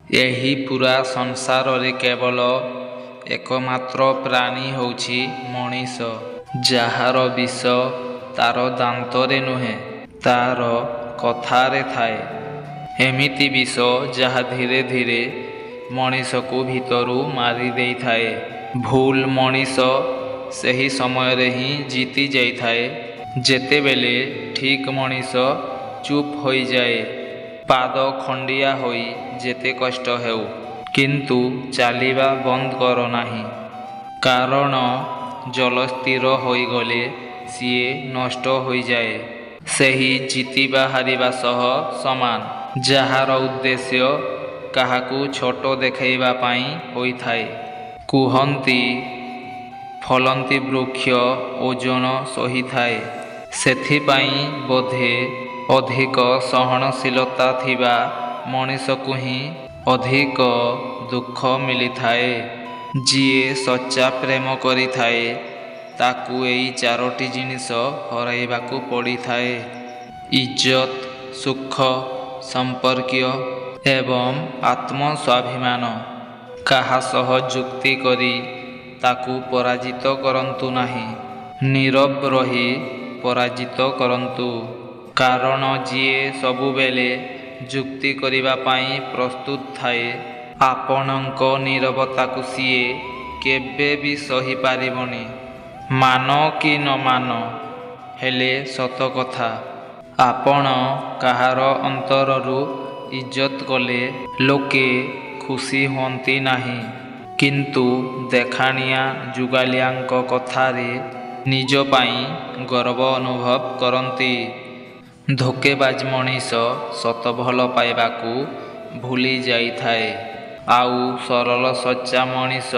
ଏହି ପୂରା ସଂସାରରେ କେବଳ ଏକମାତ୍ର ପ୍ରାଣୀ ହେଉଛି ମଣିଷ, ଯାହାର ବିଷ ତାର ଦାନ୍ତରେ ନୁହେଁ, ତାର କଥାରେ ଥାଏ। ଏମିତି ବିଷ ଯାହା ଧୀରେ ଧୀରେ ମଣିଷକୁ ଭିତରୁ ମାରି ଦେଇଥାଏ। ଭୁଲ ମଣିଷ ସେହି ସମୟରେ ହିଁ ଜିତି ଯାଇଥାଏ, ଯେତେବେଳେ ଠିକ୍ ମଣିଷ ଚୁପ୍ ହୋଇଯାଏ। ପାଦ ଖଣ୍ଡିଆ ହୋଇ ଯେତେ କଷ୍ଟ ହେଉ, କିନ୍ତୁ ଚାଲିବା ବନ୍ଦ କର ନାହିଁ। କାରଣ ଜଳ ସ୍ଥିର ହୋଇଗଲେ ସିଏ ନଷ୍ଟ ହୋଇଯାଏ। ସେହି ଜିତିବା ହାରିବା ସହ ସମାନ, ଯାହାର ଉଦ୍ଦେଶ୍ୟ କାହାକୁ ଛୋଟ ଦେଖାଇବା ପାଇଁ ହୋଇଥାଏ। କୁହନ୍ତି, ଫଳନ୍ତି ବୃକ୍ଷ ଓଜନ ସହିଥାଏ। ସେଥିପାଇଁ ବୋଧେ ଅଧିକ ସହନଶୀଳତା ଥିବା ମଣିଷକୁ ହିଁ ଅଧିକ ଦୁଃଖ ମିଳିଥାଏ। ଯିଏ ସଚ୍ଚା ପ୍ରେମ କରିଥାଏ, ତାକୁ ଏଇ ଚାରୋଟି ଜିନିଷ ହରାଇବାକୁ ପଡ଼ିଥାଏ: ଇଜ୍ଜତ, ସୁଖ, ସମ୍ପର୍କୀୟ ଏବଂ ଆତ୍ମସ୍ୱାଭିମାନ। କାହା ସହ ଯୁକ୍ତି କରି ତାକୁ ପରାଜିତ କରନ୍ତୁ ନାହିଁ, ନୀରବ ରହି ପରାଜିତ କରନ୍ତୁ। କାରଣ ଯିଏ ସବୁବେଳେ ଯୁକ୍ତି କରିବା ପାଇଁ ପ୍ରସ୍ତୁତ ଥାଏ, ଆପଣଙ୍କ ନୀରବତାକୁ ସିଏ କେବେ ବି ସହିପାରିବନି। ମାନ କି ନ ମାନ, ହେଲେ ସତ କଥା, ଆପଣ କାହାର ଅନ୍ତରରୁ ଇଜ୍ଜତ କଲେ ଲୋକେ ଖୁସି ହୁଅନ୍ତି ନାହିଁ, କିନ୍ତୁ ଦେଖାଣିଆ ଯୁଗାଳିଆଙ୍କ କଥାରେ ନିଜ ପାଇଁ ଗର୍ବ ଅନୁଭବ କରନ୍ତି। ଧୋକେବାଜ ମଣିଷ ସତ ଭଲ ପାଇବାକୁ ଭୁଲି ଯାଇଥାଏ, ଆଉ ସରଳ ସଚ୍ଚା ମଣିଷ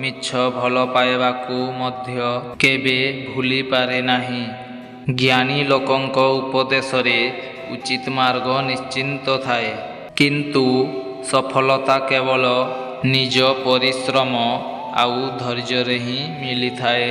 ମିଛ ଭଲ ପାଇବାକୁ ମଧ୍ୟ କେବେ ଭୁଲିପାରେ ନାହିଁ। ଜ୍ଞାନୀ ଲୋକଙ୍କ ଉପଦେଶରେ ଉଚିତ ମାର୍ଗ ନିଶ୍ଚିତ ଥାଏ, କିନ୍ତୁ ସଫଳତା କେବଳ ନିଜ ପରିଶ୍ରମ ଆଉ ଧୈର୍ଯ୍ୟରେ ହିଁ ମିଳିଥାଏ।